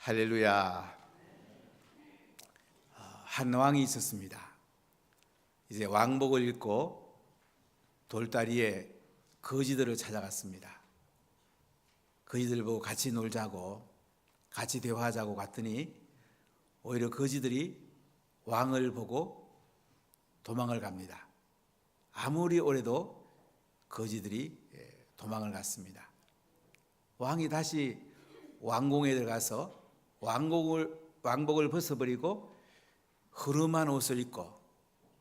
할렐루야. 한 왕이 있었습니다. 이제 왕복을 입고 돌다리에 거지들을 찾아갔습니다. 거지들 보고 같이 놀자고 같이 대화하자고 갔더니 오히려 거지들이 왕을 보고 도망을 갑니다. 아무리 오래도 거지들이 도망을 갔습니다. 왕이 다시 왕궁에 들어가서 왕복을 벗어버리고 흐름한 옷을 입고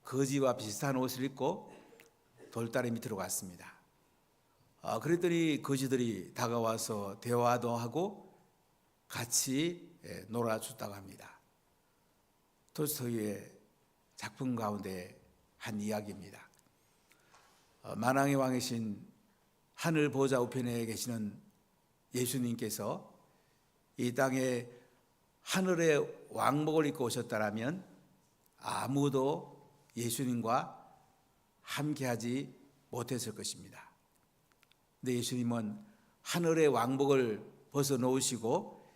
거지와 비슷한 옷을 입고 돌다리 밑으로 갔습니다. 그랬더니 거지들이 다가와서 대화도 하고 같이 놀아줬다고 합니다. 톨스토이의 작품 가운데 한 이야기입니다. 만왕의 왕이신 하늘 보좌 우편에 계시는 예수님께서 이 땅에 하늘의 왕복을 입고 오셨다라면 아무도 예수님과 함께하지 못했을 것입니다. 근데 예수님은 하늘의 왕복을 벗어놓으시고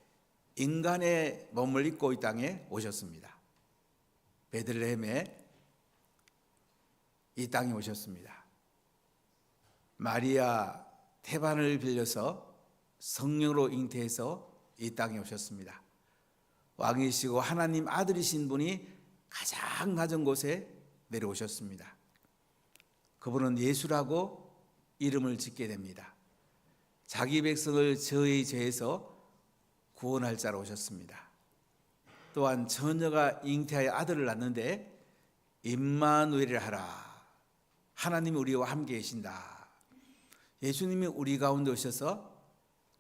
인간의 몸을 입고 이 땅에 오셨습니다. 베들레헴에 이 땅에 오셨습니다. 마리아 태반을 빌려서 성령으로 잉태해서 이 땅에 오셨습니다. 왕이시고 하나님 아들이신 분이 가장 낮은 곳에 내려오셨습니다. 그분은 예수라고 이름을 짓게 됩니다. 자기 백성을 저의 죄에서 구원할 자로 오셨습니다. 또한 처녀가 잉태하여 아들을 낳는데 임마누엘이라 하라. 하나님이 우리와 함께 계신다. 예수님이 우리 가운데 오셔서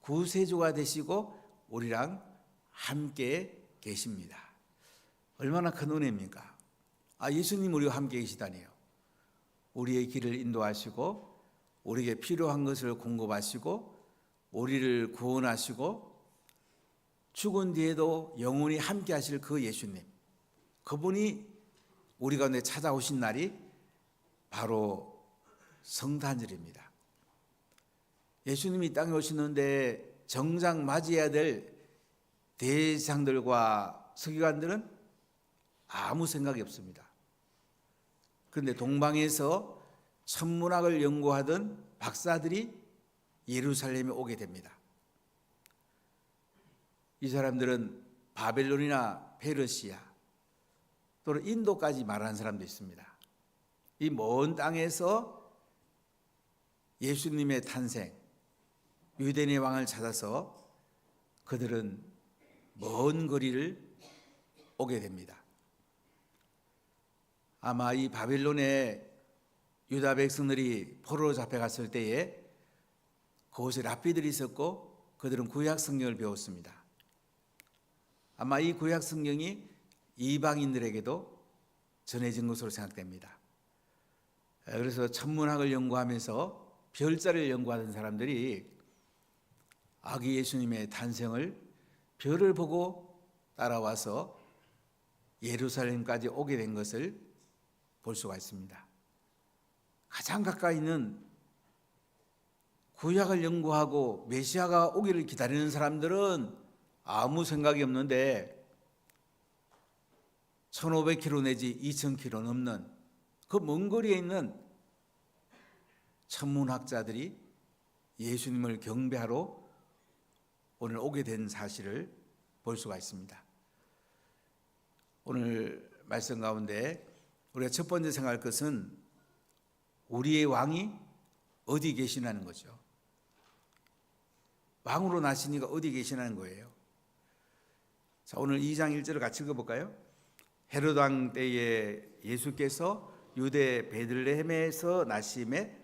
구세주가 되시고 우리랑 함께 계십니다. 얼마나 큰 은혜입니까? 예수님 우리와 함께 계시다니요. 우리의 길을 인도하시고 우리에게 필요한 것을 공급하시고 우리를 구원하시고 죽은 뒤에도 영원히 함께 하실 그 예수님, 그분이 우리 가운데 찾아오신 날이 바로 성탄절입니다. 예수님이 땅에 오시는데 정작 맞이해야 될 대제사장들과 서기관들은 아무 생각이 없습니다. 그런데 동방에서 천문학을 연구하던 박사들이 예루살렘에 오게 됩니다. 이 사람들은 바벨론이나 페르시아 또는 인도까지 말하는 사람도 있습니다. 이 먼 땅에서 예수님의 탄생, 유대인의 왕을 찾아서 그들은 먼 거리를 오게 됩니다. 아마 이 바벨론에 유다 백성들이 포로로 잡혀갔을 때에 그곳에 랍비들이 있었고 그들은 구약 성경을 배웠습니다. 아마 이 구약 성경이 이방인들에게도 전해진 것으로 생각됩니다. 그래서 천문학을 연구하면서 별자를 연구하던 사람들이 아기 예수님의 탄생을 별을 보고 따라와서 예루살렘까지 오게 된 것을 볼 수가 있습니다. 가장 가까이 있는 구약을 연구하고 메시아가 오기를 기다리는 사람들은 아무 생각이 없는데 1500km 내지 2000km 넘는 그 먼 거리에 있는 천문학자들이 예수님을 경배하러 오늘 오게 된 사실을 볼 수가 있습니다. 오늘 말씀 가운데 우리가 첫 번째 생각할 것은 우리의 왕이 어디 계시냐는 거죠. 왕으로 나시니까 어디 계시냐는 거예요. 자, 오늘 2장 1절을 같이 읽어볼까요? 헤롯 왕 때에 예수께서 유대 베들레헴에서 나심에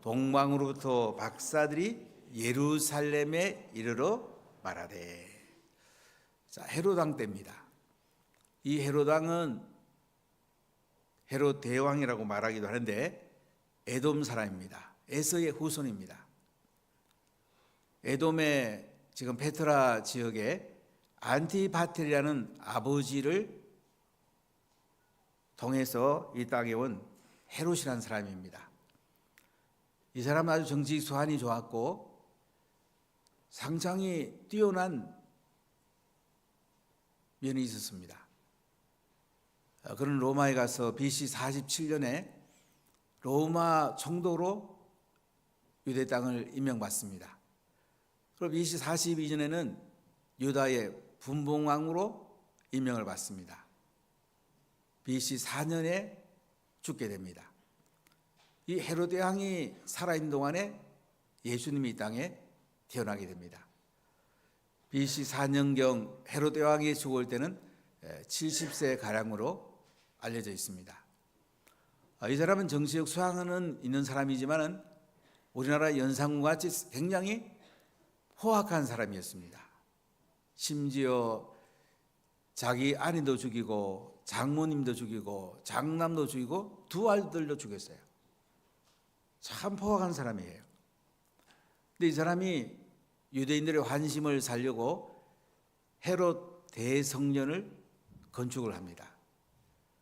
동방으로부터 박사들이 예루살렘에 이르러 말하되. 자, 헤롯 왕 때입니다. 이 헤롯 왕은 헤롯 대왕이라고 말하기도 하는데 에돔 사람입니다. 에서의 후손입니다. 에돔의 지금 페트라 지역에 안티바텔이라는 아버지를 통해서 이 땅에 온 헤롯이라는 사람입니다. 이 사람은 아주 정치 수완이 좋았고 상당히 뛰어난 면이 있었습니다. 그는 로마에 가서 BC 47년에 로마 총독으로 유대 땅을 임명받습니다. 그리고 BC 42년에는 유다의 분봉왕으로 임명을 받습니다. BC 4년에 죽게 됩니다. 이 헤로데 왕이 살아있는 동안에 예수님이 이 땅에 태어나게 됩니다. BC 4년경 헤로데 왕이 죽을 때는 70세 가량으로 알려져 있습니다. 이 사람은 정치적 수양은 있는 사람이지만은 우리나라 연산군과 같이 굉장히 포악한 사람이었습니다. 심지어 자기 아내도 죽이고 장모님도 죽이고 장남도 죽이고 두 아들도 죽였어요. 참 포악한 사람이에요. 근데 이 사람이 유대인들의 환심을 살려고 헤롯 대성전을 건축을 합니다.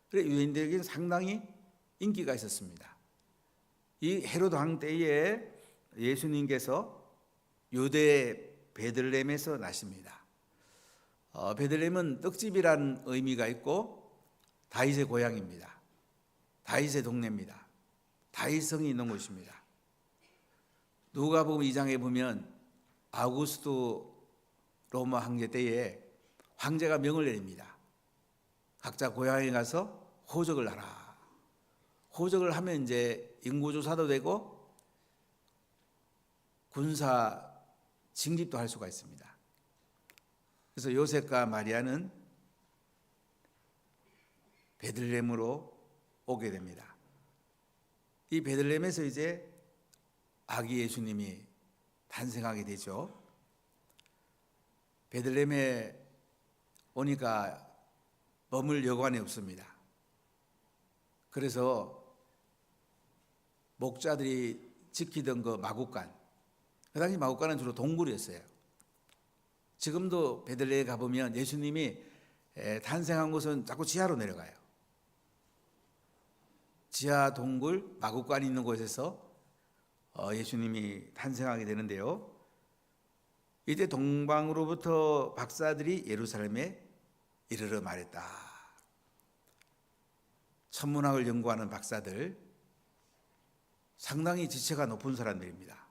그래서 유대인들에게는 상당히 인기가 있었습니다. 이 헤롯 왕 때에 예수님께서 유대 베들레헴에서 나십니다. 베들레헴은 떡집이라는 의미가 있고 다윗의 고향입니다. 다윗의 동네입니다. 다윗성이 있는 곳입니다. 누가복음 2장에 보면 아우구스도 로마 황제 때에 황제가 명을 내립니다. 각자 고향에 가서 호적을 하라. 호적을 하면 이제 인구조사도 되고 군사 징집도 할 수가 있습니다. 그래서 요셉과 마리아는 베들레헴으로 오게 됩니다. 이 베들레헴에서 이제 아기 예수님이 탄생하게 되죠. 베들레헴에 오니까 머물 여관이 없습니다. 그래서 목자들이 지키던 그 마구간, 그 당시 마구간은 주로 동굴이었어요. 지금도 베들레헴에 가보면 예수님이 탄생한 곳은 자꾸 지하로 내려가요. 지하 동굴 마구간이 있는 곳에서 예수님이 탄생하게 되는데요. 이때 동방으로부터 박사들이 예루살렘에 이르러 말했다. 천문학을 연구하는 박사들, 상당히 지체가 높은 사람들입니다.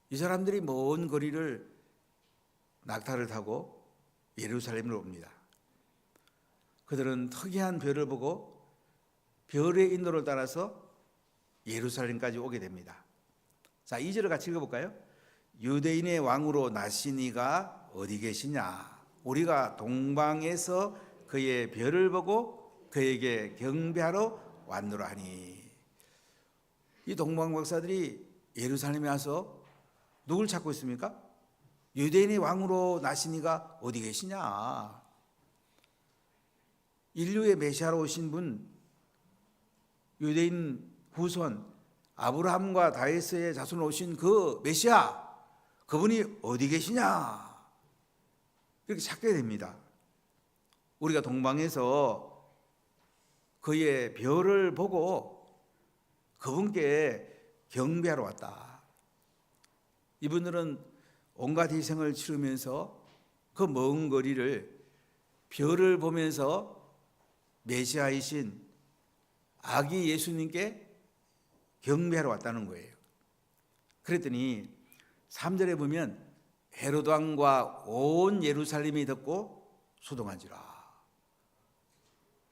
이 사람들이 먼 거리를 낙타를 타고 예루살렘으로 옵니다. 그들은 특이한 별을 보고 별의 인도를 따라서 예루살렘까지 오게 됩니다. 자, 2절을 같이 읽어볼까요? 유대인의 왕으로 나신 이가 어디 계시냐? 우리가 동방에서 그의 별을 보고 그에게 경배하러 왔노라 하니. 이 동방 박사들이 예루살렘에 와서 누굴 찾고 있습니까? 유대인의 왕으로 나신 이가 어디 계시냐? 인류의 메시아로 오신 분, 유대인 후손 아브라함과 다윗의 자손으로 오신 그 메시아, 그분이 어디 계시냐? 이렇게 찾게 됩니다. 우리가 동방에서 그의 별을 보고 그분께 경배하러 왔다. 이분들은 온갖 희생을 치르면서 그 먼 거리를 별을 보면서 메시아이신 아기 예수님께 경배하러 왔다는 거예요. 그랬더니 3절에 보면 헤로드 왕과 온 예루살렘이 듣고 소동한지라.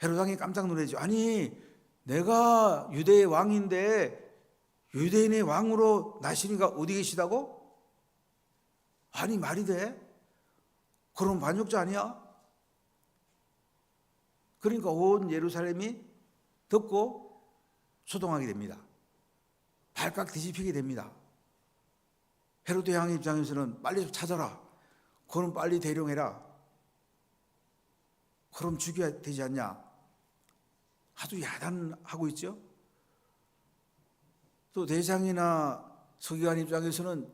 헤로드 왕이 깜짝 놀라죠. 아니, 내가 유대의 왕인데 유대인의 왕으로 나시니가 어디 계시다고? 아니, 말이 돼? 그럼 반역자 아니야? 그러니까 온 예루살렘이 듣고 소동하게 됩니다. 발칵 뒤집히게 됩니다. 헤로데 왕의 입장에서는 빨리 좀 찾아라. 그럼 빨리 대령해라. 그럼 죽여야 되지 않냐? 아주 야단하고 있죠. 또 대장이나 서기관 입장에서는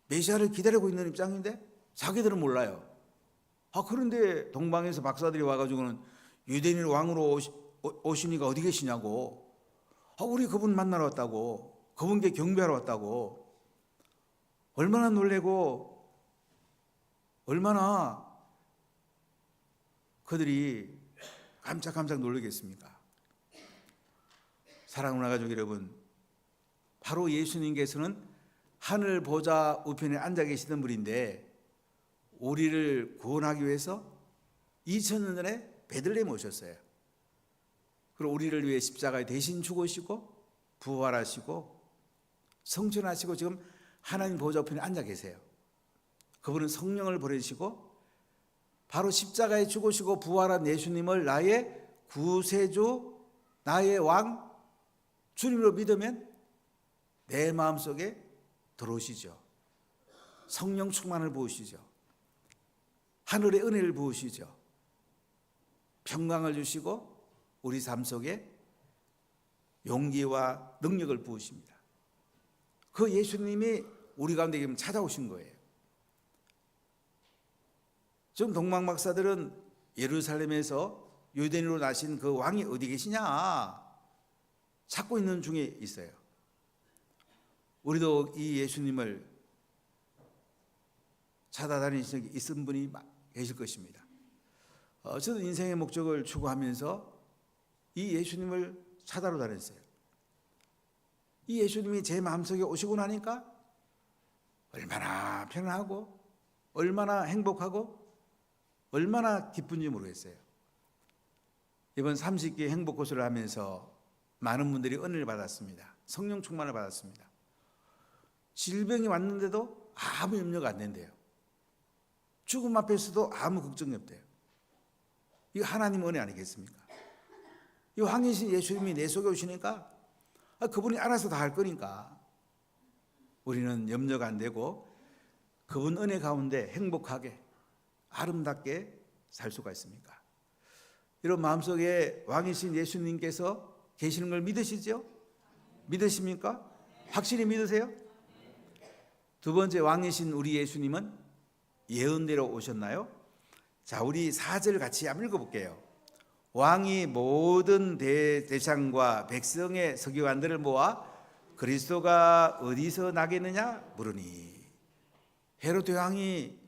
메시아를 기다리고 있는 입장인데 자기들은 몰라요. 그런데 동방에서 박사들이 와가지고는 유대인 왕으로 오시니가 어디 계시냐고. 우리 그분 만나러 왔다고. 그분께 경배하러 왔다고. 얼마나 놀래고 얼마나 그들이 깜짝깜짝 놀라겠습니까? 사랑하는 가족 여러분, 바로 예수님께서는 하늘 보좌 우편에 앉아 계시던 분인데 우리를 구원하기 위해서 2000년 전에 베들레헴에 오셨어요. 그리고 우리를 위해 십자가에 대신 죽으시고 부활하시고 성천하시고 지금 하나님 보좌 우편에 앉아 계세요. 그분은 성령을 보내시고 바로 십자가에 죽으시고 부활한 예수님을 나의 구세주, 나의 왕, 주님으로 믿으면 내 마음속에 들어오시죠. 성령 충만을 부으시죠. 하늘의 은혜를 부으시죠. 평강을 주시고 우리 삶 속에 용기와 능력을 부으십니다. 그 예수님이 우리 가운데 지금 찾아오신 거예요. 지금 동방박사들은 예루살렘에서 유대인으로 나신 그 왕이 어디 계시냐 찾고 있는 중에 있어요. 우리도 이 예수님을 찾아다니신 적이 있은 분이 계실 것입니다. 저도 인생의 목적을 추구하면서 이 예수님을 찾아러 다녔어요. 이 예수님이 제 마음속에 오시고 나니까 얼마나 편안하고 얼마나 행복하고 얼마나 기쁜지 모르겠어요. 이번 30기 행복 고수를 하면서 많은 분들이 은혜를 받았습니다. 성령 충만을 받았습니다. 질병이 왔는데도 아무 염려가 안 된대요. 죽음 앞에서도 아무 걱정이 없대요. 이거 하나님 은혜 아니겠습니까? 이 왕이신 예수님이 내 속에 오시니까 그분이 알아서 다 할 거니까 우리는 염려가 안 되고 그분 은혜 가운데 행복하게 아름답게 살 수가 있습니까? 이런 마음속에 왕이신 예수님께서 계시는 걸 믿으시죠? 믿으십니까? 확실히 믿으세요? 두 번째, 왕이신 우리 예수님은 예언대로 오셨나요? 자, 우리 4절 같이 한번 읽어볼게요. 왕이 모든 대장과 백성의 서기관들을 모아 그리스도가 어디서 나겠느냐 물으니, 헤롯 왕이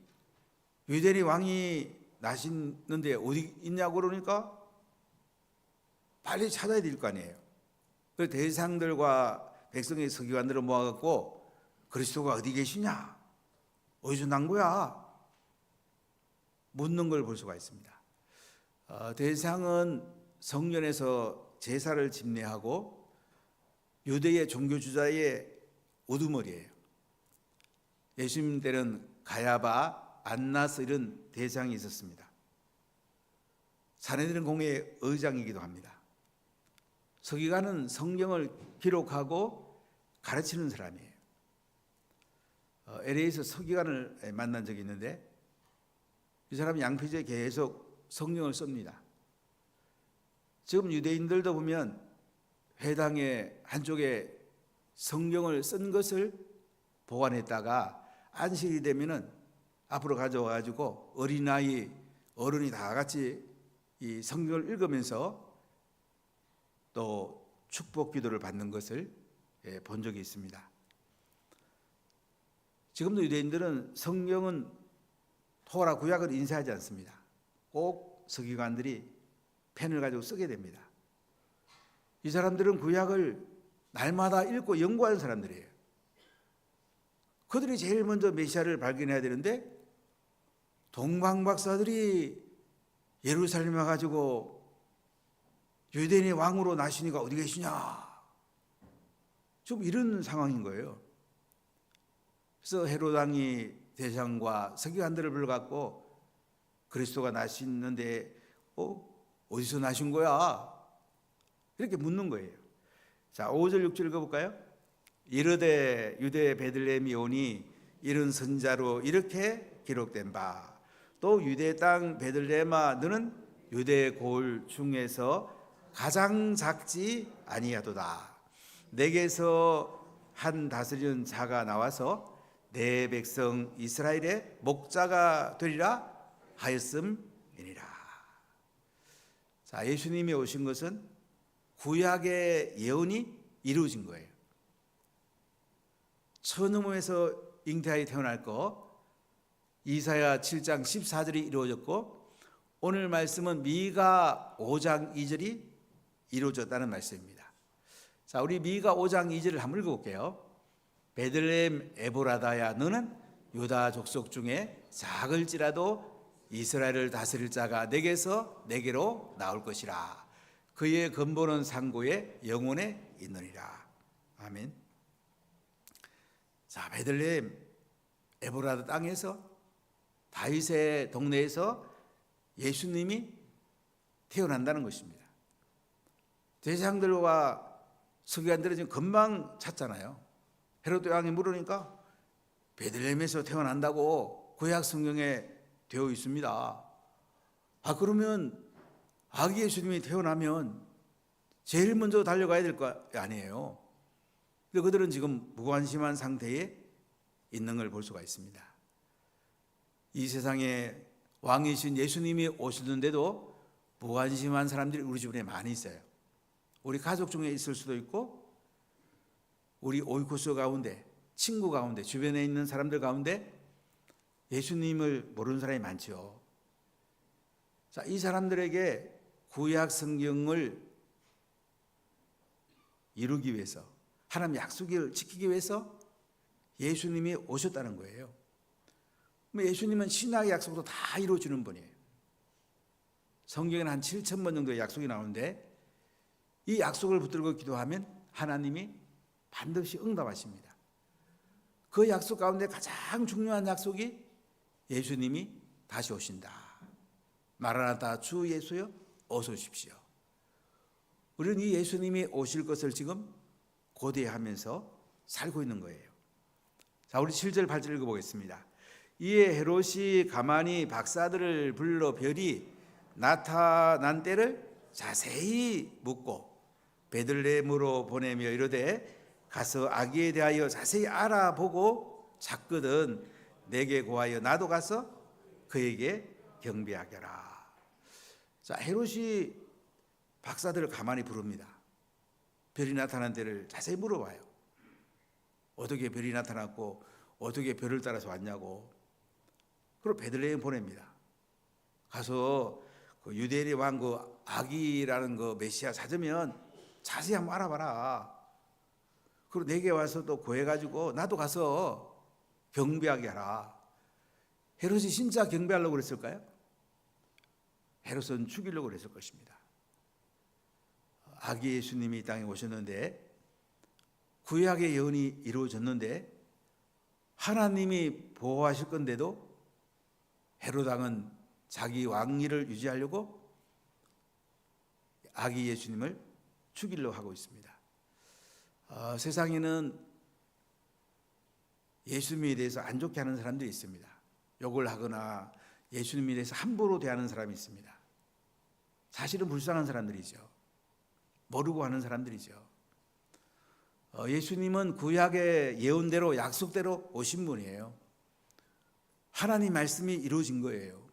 유대인 왕이 나시는데 어디 있냐고 그러니까 빨리 찾아야 될 거 아니에요. 그 대상들과 백성의 서기관들을 모아갖고 그리스도가 어디 계시냐, 어디서 난 거야 묻는 걸 볼 수가 있습니다. 대상은 성전에서 제사를 집례하고 유대의 종교 주자의 우두머리예요. 예수님 때는 가야바, 안나스 이런 대상이 있었습니다. 사내들은 공의 의장이기도 합니다. 서기관은 성경을 기록하고 가르치는 사람이에요. LA에서 서기관을 만난 적이 있는데 이 사람이 양피지에 계속 성경을 씁니다. 지금 유대인들도 보면 회당의 한쪽에 성경을 쓴 것을 보관했다가 안식이 되면은 앞으로 가져와가지고 어린아이, 어른이 다 같이 이 성경을 읽으면서 또 축복 기도를 받는 것을 본 적이 있습니다. 지금도 유대인들은 성경은 토라 구약을 인쇄하지 않습니다. 꼭 서기관들이 펜을 가지고 쓰게 됩니다. 이 사람들은 구약을 날마다 읽고 연구하는 사람들이에요. 그들이 제일 먼저 메시아를 발견해야 되는데 동방박사들이 예루살렘에 와가지고 유대인의 왕으로 나시니까 어디 계시냐, 좀 이런 상황인 거예요. 그래서 헤롯 왕이 대장과 서기관들을 불러갖고 그리스도가 나시는데 어디서 나신 거야? 이렇게 묻는 거예요. 자, 5절 6절 읽어볼까요? 이르되 유대 베들레헴이 오니 이른 선자로 이렇게 기록된 바, 또 유대 땅 베들레헴아 너는 유대 고을 중에서 가장 작지 아니하도다. 내게서 한 다스리는 자가 나와서 내 백성 이스라엘의 목자가 되리라 하였음이니라. 자, 예수님이 오신 것은 구약의 예언이 이루어진 거예요. 천음에서 잉태하여 태어날 거, 이사야 7장 14절이 이루어졌고 오늘 말씀은 미가 5장 2절이 이루어졌다는 말씀입니다. 자, 우리 미가 5장 2절을 한번 읽어볼게요. 베들레헴 에보라다야, 너는 유다 족속 중에 작을지라도 이스라엘을 다스릴 자가 내게로 나올 것이라. 그의 근본은 상고의 영혼에 있느니라. 아멘. 자, 베들레헴 에보라다 땅에서, 다윗의 동네에서 예수님이 태어난다는 것입니다. 제사장들과 서기관들은 지금 금방 찾잖아요. 헤롯 왕이 물으니까 베들레헴에서 태어난다고 구약 성경에 되어 있습니다. 그러면 아기 예수님이 태어나면 제일 먼저 달려가야 될 거 아니에요. 근데 그들은 지금 무관심한 상태에 있는 걸 볼 수가 있습니다. 이 세상에 왕이신 예수님이 오시는데도 무관심한 사람들이 우리 주변에 많이 있어요. 우리 가족 중에 있을 수도 있고, 우리 오이코스 가운데, 친구 가운데, 주변에 있는 사람들 가운데 예수님을 모르는 사람이 많죠. 자, 이 사람들에게 구약 성경을 이루기 위해서, 하나님 약속을 지키기 위해서 예수님이 오셨다는 거예요. 예수님은 신약의 약속도 다 이루어주는 분이에요. 성경에는 한 7,000번 정도의 약속이 나오는데, 이 약속을 붙들고 기도하면 하나님이 반드시 응답하십니다. 그 약속 가운데 가장 중요한 약속이 예수님이 다시 오신다. 마라나타, 주 예수여 어서 오십시오. 우리는 이 예수님이 오실 것을 지금 고대하면서 살고 있는 거예요. 자, 우리 7절 8절 읽어보겠습니다. 이에 헤롯이 가만히 박사들을 불러 별이 나타난 때를 자세히 묻고 베들레헴으로 보내며 이르되, 가서 아기에 대하여 자세히 알아보고 찾거든 내게 고하여 나도 가서 그에게 경배하게라. 자, 헤롯이 박사들을 가만히 부릅니다. 별이 나타난 때를 자세히 물어봐요. 어떻게 별이 나타났고 어떻게 별을 따라서 왔냐고. 그리고 베들레헴 보냅니다. 가서 그 유대인의 왕 그 아기라는 그 메시아 찾으면 자세히 한번 알아봐라. 그리고 내게 와서 또 구해가지고 나도 가서 경배하게 하라. 헤롯이 진짜 경배하려고 그랬을까요? 헤롯은 죽이려고 그랬을 것입니다. 아기 예수님이 이 땅에 오셨는데, 구약의 예언이 이루어졌는데 하나님이 보호하실 건데도 헤롯 왕은 자기 왕위를 유지하려고 아기 예수님을 죽이려고 하고 있습니다. 세상에는 예수님에 대해서 안 좋게 하는 사람들이 있습니다. 욕을 하거나 예수님에 대해서 함부로 대하는 사람이 있습니다. 사실은 불쌍한 사람들이죠. 모르고 하는 사람들이죠. 예수님은 구약의 예언대로, 약속대로 오신 분이에요. 하나님 말씀이 이루어진 거예요.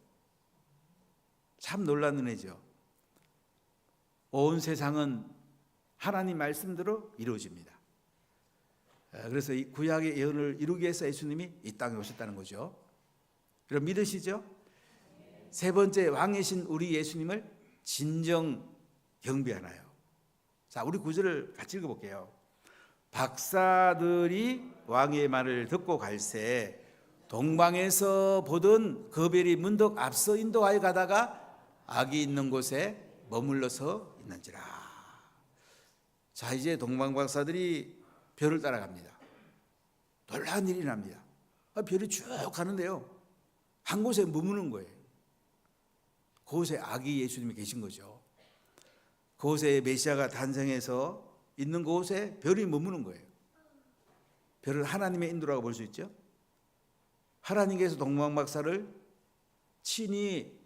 참 놀라운 은혜죠. 온 세상은 하나님 말씀대로 이루어집니다. 그래서 이 구약의 예언을 이루기 위해서 예수님이 이 땅에 오셨다는 거죠. 그럼 믿으시죠? 세 번째, 왕이신 우리 예수님을 진정 경배하나요? 자, 우리 구절을 같이 읽어볼게요. 박사들이 왕의 말을 듣고 갈새 동방에서 보던 그 별이 문득 앞서 인도하여 가다가 아기 있는 곳에 머물러서 있는지라. 자, 이제 동방 박사들이 별을 따라갑니다. 놀라운 일이 납니다. 별이 쭉 가는데요, 한 곳에 머무는 거예요. 그곳에 아기 예수님이 계신 거죠. 그곳에 메시아가 탄생해서 있는 그곳에 별이 머무는 거예요. 별은 하나님의 인도라고 볼 수 있죠. 하나님께서 동방 박사를 친히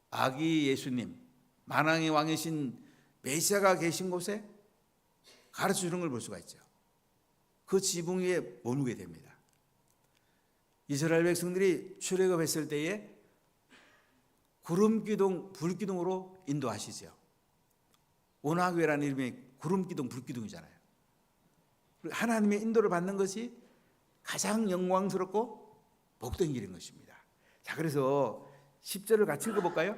아기 예수님, 만왕의 왕이신 메시아가 계신 곳에 가르쳐 주는 걸 볼 수가 있죠. 그 지붕 위에 머무게 됩니다. 이스라엘 백성들이 출애굽했을 때에 구름기둥, 불기둥으로 인도하시죠. 오나교회라는 이름이 구름기둥, 불기둥이잖아요. 하나님의 인도를 받는 것이 가장 영광스럽고 복된 길인 것입니다. 자, 그래서 10절을 같이 읽어볼까요?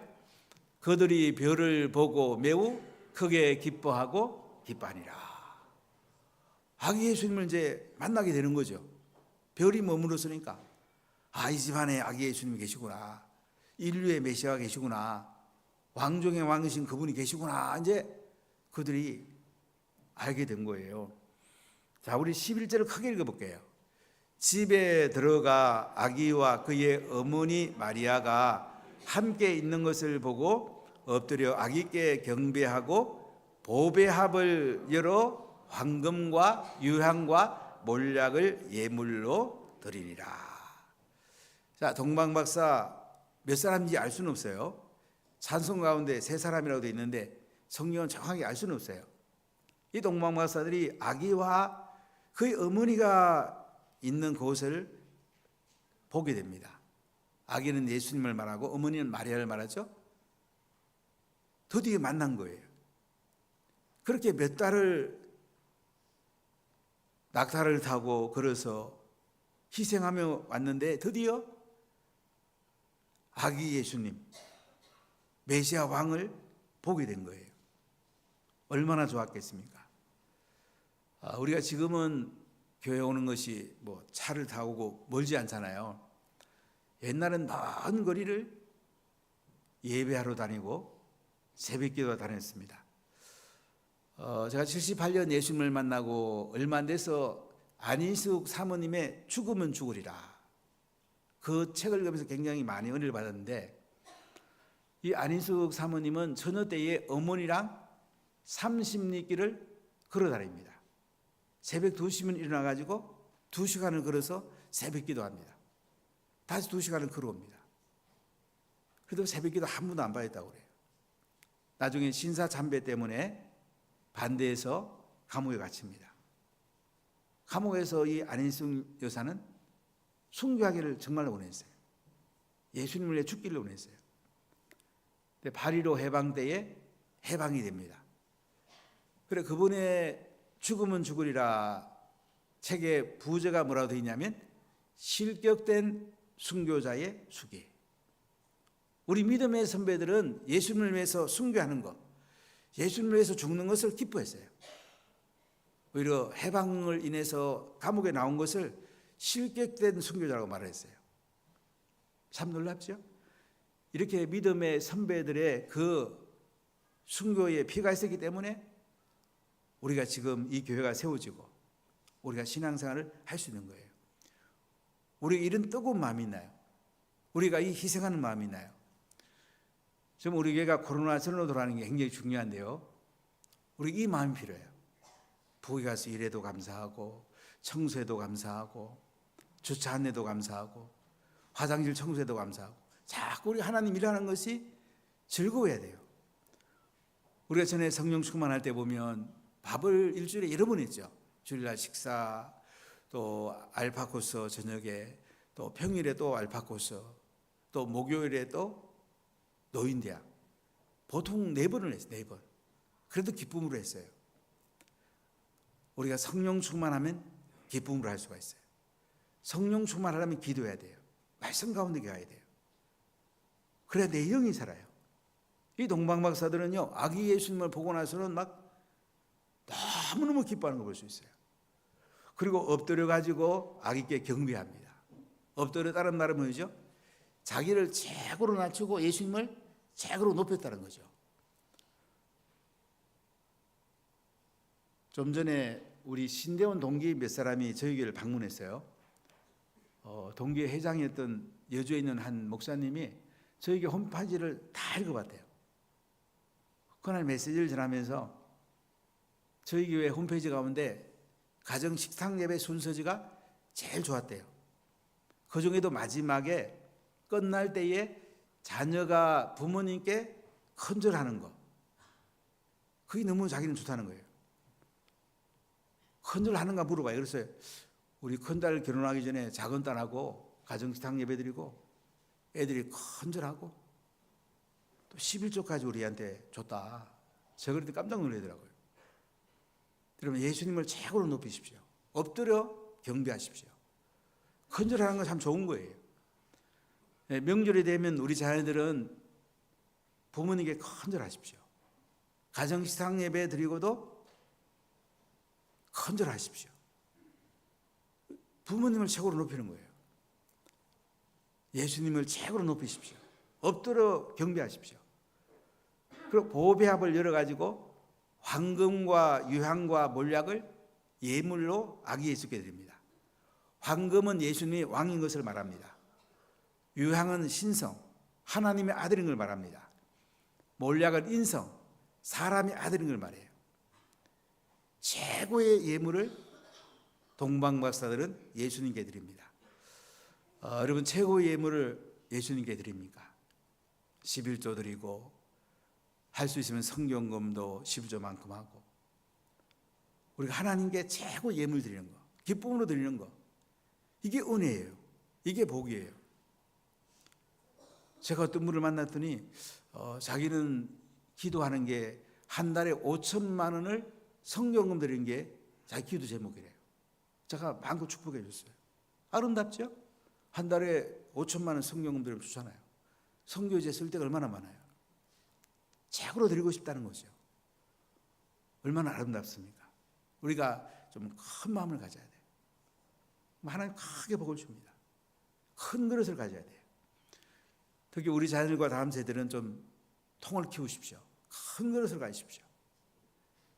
그들이 별을 보고 매우 크게 기뻐하고 기뻐하니라. 아기 예수님을 이제 만나게 되는 거죠. 별이 머물렀으니까 이 집안에 아기 예수님이 계시구나, 인류의 메시아가 계시구나, 왕중의 왕이신 그분이 계시구나, 이제 그들이 알게 된 거예요. 자, 우리 11절을 크게 읽어볼게요. 집에 들어가 아기와 그의 어머니 마리아가 함께 있는 것을 보고 엎드려 아기께 경배하고 보배합을 열어 황금과 유향과 몰약을 예물로 드리니라. 자, 동방박사 몇 사람인지 알 수는 없어요. 찬송 가운데 세 사람이라고 되어 있는데 성경은 정확하게 알 수는 없어요. 이 동방박사들이 아기와 그의 어머니가 있는 곳을 보게 됩니다. 아기는 예수님을 말하고 어머니는 마리아를 말하죠. 드디어 만난 거예요. 그렇게 몇 달을 낙타를 타고 걸어서 희생하며 왔는데 드디어 아기 예수님, 메시아 왕을 보게 된 거예요. 얼마나 좋았겠습니까? 우리가 지금은 교회 오는 것이 뭐 차를 타고 오고 멀지 않잖아요. 옛날엔 먼 거리를 예배하러 다니고 새벽기도 다녔습니다. 제가 78년 예수님을 만나고 얼마 안 돼서 안인숙 사모님의 죽으면 죽으리라, 그 책을 읽으면서 굉장히 많이 은혜를 받았는데, 이 안인숙 사모님은 처녀 때에 어머니랑 30리길을 걸어 다닙니다. 새벽 2시면 일어나가지고 2시간을 걸어서 새벽 기도합니다. 다시 2시간을 걸어옵니다. 그래도 새벽 기도 한 번도 안 받았다고 그래요. 나중에 신사 참배 때문에 반대해서 감옥에 갇힙니다. 감옥에서 이 안인숙 여사는 순교하기를 정말 원했어요. 예수님을 위해 죽기를 원했어요. 근데 8.15 해방 때에 해방이 됩니다. 그래, 그분의 죽으면 죽으리라 책의 부제가 뭐라고 되어 있냐면 실격된 순교자의 수기. 우리 믿음의 선배들은 예수님을 위해서 순교하는 것, 예수님을 위해서 죽는 것을 기뻐했어요. 오히려 해방을 인해서 감옥에 나온 것을 실격된 순교자라고 말했어요. 참 놀랍죠? 이렇게 믿음의 선배들의 그 순교의 피가 있었기 때문에 우리가 지금 이 교회가 세워지고 우리가 신앙생활을 할 수 있는 거예요. 우리가 이런 뜨거운 마음이 있나요? 우리가 이 희생하는 마음이 있나요? 지금 우리 교회가 코로나 전으로 돌아가는 게 굉장히 중요한데요, 우리 이 마음이 필요해요. 부엌에 가서 일해도 감사하고, 청소해도 감사하고, 주차 안내도 감사하고, 화장실 청소해도 감사하고, 자꾸 우리 하나님 일하는 것이 즐거워야 돼요. 우리가 전에 성령 충만할 때 보면 밥을 일주일에 여러 번 했죠. 주일날 식사, 또 알파 코스 저녁에, 또 평일에 또 알파 코스, 또 목요일에 또 노인대학. 보통 4번을 했어요. 4번. 그래도 기쁨으로 했어요. 우리가 성령 충만하면 기쁨으로 할 수가 있어요. 성령 충만하려면 기도해야 돼요. 말씀 가운데 가야 돼요. 그래야 내 영이 살아요. 이 동방박사들은요, 아기 예수님을 보고 나서는 막 너무너무 기뻐하는 걸 볼 수 있어요. 그리고 엎드려 가지고 아기께 경배합니다. 엎드려 다른 말은 뭐죠? 자기를 최고로 낮추고 예수님을 최고로 높였다는 거죠. 좀 전에 우리 신대원 동기 몇 사람이 저희 교회를 방문했어요. 동기 회장이었던 여주에 있는 한 목사님이 저희 교회 홈페이지를 다 읽어봤대요. 그날 메시지를 전하면서 저희 교회 홈페이지 가운데 가정 식탁 예배 순서지가 제일 좋았대요. 그 중에도 마지막에 끝날 때에 자녀가 부모님께 큰절하는 거, 그게 너무 자기는 좋다는 거예요. 큰절하는가 물어봐요. 그래서 우리 큰딸 결혼하기 전에 작은 딸하고 가정 식탁 예배 드리고 애들이 큰절하고 또 11조까지 우리한테 줬다. 제가 그럴 때 깜짝 놀라더라고요. 여러분, 예수님을 최고로 높이십시오. 엎드려 경배하십시오. 큰절하는 건 참 좋은 거예요. 명절이 되면 우리 자녀들은 부모님께 헌절하십시오. 가정식상 예배 드리고도 헌절하십시오. 부모님을 최고로 높이는 거예요. 예수님을 최고로 높이십시오. 엎드려 경배하십시오. 그리고 보배합을 열어가지고 황금과 유향과 몰약을 예물로 아기 예수께 드립니다. 황금은 예수님이 왕인 것을 말합니다. 유향은 신성, 하나님의 아들인 걸 말합니다. 몰약은 인성, 사람의 아들인 걸 말해요. 최고의 예물을 동방박사들은 예수님께 드립니다. 여러분, 최고의 예물을 예수님께 드립니까? 11조 드리고, 할 수 있으면 성경금도 12조만큼 하고, 우리가 하나님께 최고 예물 드리는 거, 기쁨으로 드리는 거, 이게 은혜예요. 이게 복이에요. 제가 어떤 분을 만났더니 자기는 기도하는 게 한 달에 5천만 원을 성경금 드리는 게 자기 기도 제목이래요. 제가 마음껏 축복해 줬어요. 아름답죠? 한 달에 5천만 원 성경금 드리면 좋잖아요. 선교지에 쓸 데가 얼마나 많아요. 최고로 드리고 싶다는 거죠. 얼마나 아름답습니까? 우리가 좀 큰 마음을 가져야 돼요. 하나님 크게 복을 줍니다. 큰 그릇을 가져야 돼요. 특히 우리 자녀들과 다음 세대는 좀 통을 키우십시오. 큰 그릇을 가지십시오.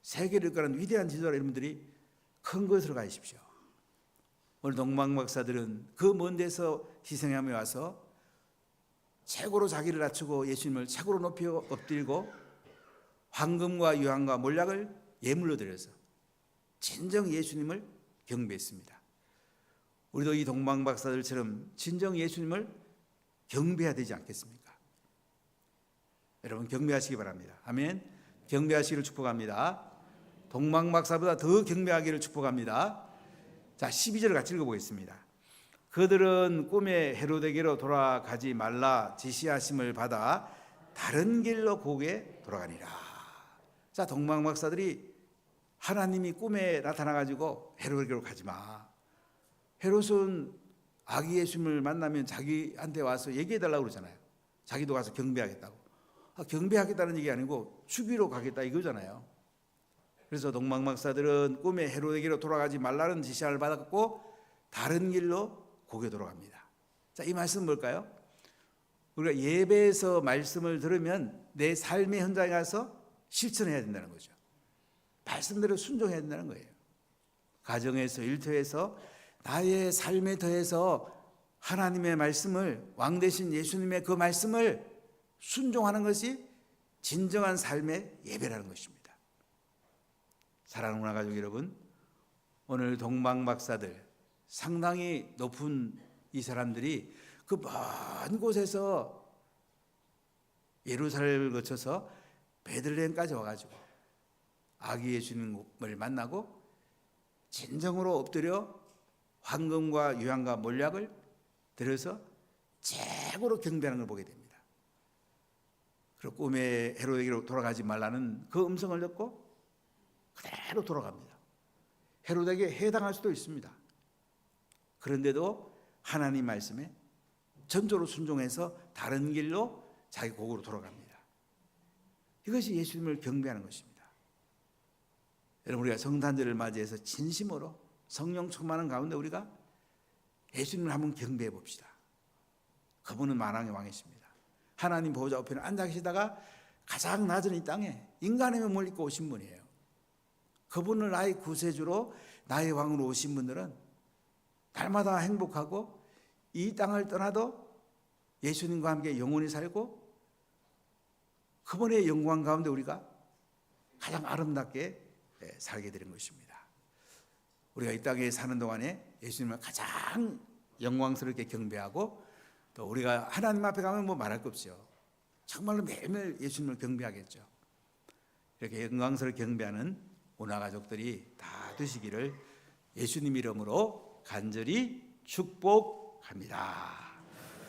세계를 이끌어가는 위대한 지도자 여러분들이 큰 그릇을 가지십시오. 오늘 동방박사들은 그 먼 데서 희생하며 와서 최고로 자기를 낮추고 예수님을 최고로 높이 엎드리고 황금과 유향과 몰약을 예물로 드려서 진정 예수님을 경배했습니다. 우리도 이 동방박사들처럼 진정 예수님을 경배해야 되지 않겠습니까? 여러분, 경배하시기 바랍니다. 아멘. 경배하시기를 축복합니다. 동방박사보다 더 경배하기를 축복합니다. 자, 12절을 같이 읽어보겠습니다. 그들은 꿈에 헤로데게로 돌아가지 말라 지시하심을 받아 다른 길로 고개 돌아가니라. 자, 동방박사들이 하나님이 꿈에 나타나가지고 헤로데게로 가지 마. 헤롯은 아기 예수님을 만나면 자기한테 와서 얘기해달라고 그러잖아요. 자기도 가서 경배하겠다고. 경배하겠다는 얘기 아니고 죽이러 가겠다 이거잖아요. 그래서 동방박사들은 꿈에 헤로데게로 돌아가지 말라는 지시를 받았고 다른 길로 고개 돌아갑니다. 자, 이 말씀은 뭘까요? 우리가 예배에서 말씀을 들으면 내 삶의 현장에 가서 실천해야 된다는 거죠. 말씀대로 순종해야 된다는 거예요. 가정에서, 일터에서 나의 삶에 더해서 하나님의 말씀을, 왕 대신 예수님의 그 말씀을 순종하는 것이 진정한 삶의 예배라는 것입니다. 사랑하는 문화가족 여러분, 오늘 동방박사들 상당히 높은 이 사람들이 그 먼 곳에서 예루살렘을 거쳐서 베들레헴까지 와가지고 아기 예수님을 만나고 진정으로 엎드려 황금과 유향과 몰약을 드려서 최고로 경배하는 걸 보게 됩니다. 그리고 꿈에 헤로데게로 돌아가지 말라는 그 음성을 듣고 그대로 돌아갑니다. 헤로데게 해당할 수도 있습니다. 그런데도 하나님 말씀에 전적으로 순종해서 다른 길로 자기 고국으로 돌아갑니다. 이것이 예수님을 경배하는 것입니다. 여러분, 우리가 성탄절을 맞이해서 진심으로 성령 충만한 가운데 우리가 예수님을 한번 경배해 봅시다. 그분은 만왕의 왕이십니다. 하나님 보호자 옆에 앉아 계시다가 가장 낮은 이 땅에 인간의 몸을 입고 오신 분이에요. 그분을 나의 구세주로 나의 왕으로 오신 분들은 날마다 행복하고 이 땅을 떠나도 예수님과 함께 영원히 살고 그분의 영광 가운데 우리가 가장 아름답게 살게 되는 것입니다. 우리가 이 땅에 사는 동안에 예수님을 가장 영광스럽게 경배하고 또 우리가 하나님 앞에 가면 뭐 말할 것 없죠. 정말로 매일매일 예수님을 경배하겠죠. 이렇게 영광스럽게 경배하는 문화가족들이 다 되시기를 예수님 이름으로 간절히 축복합니다.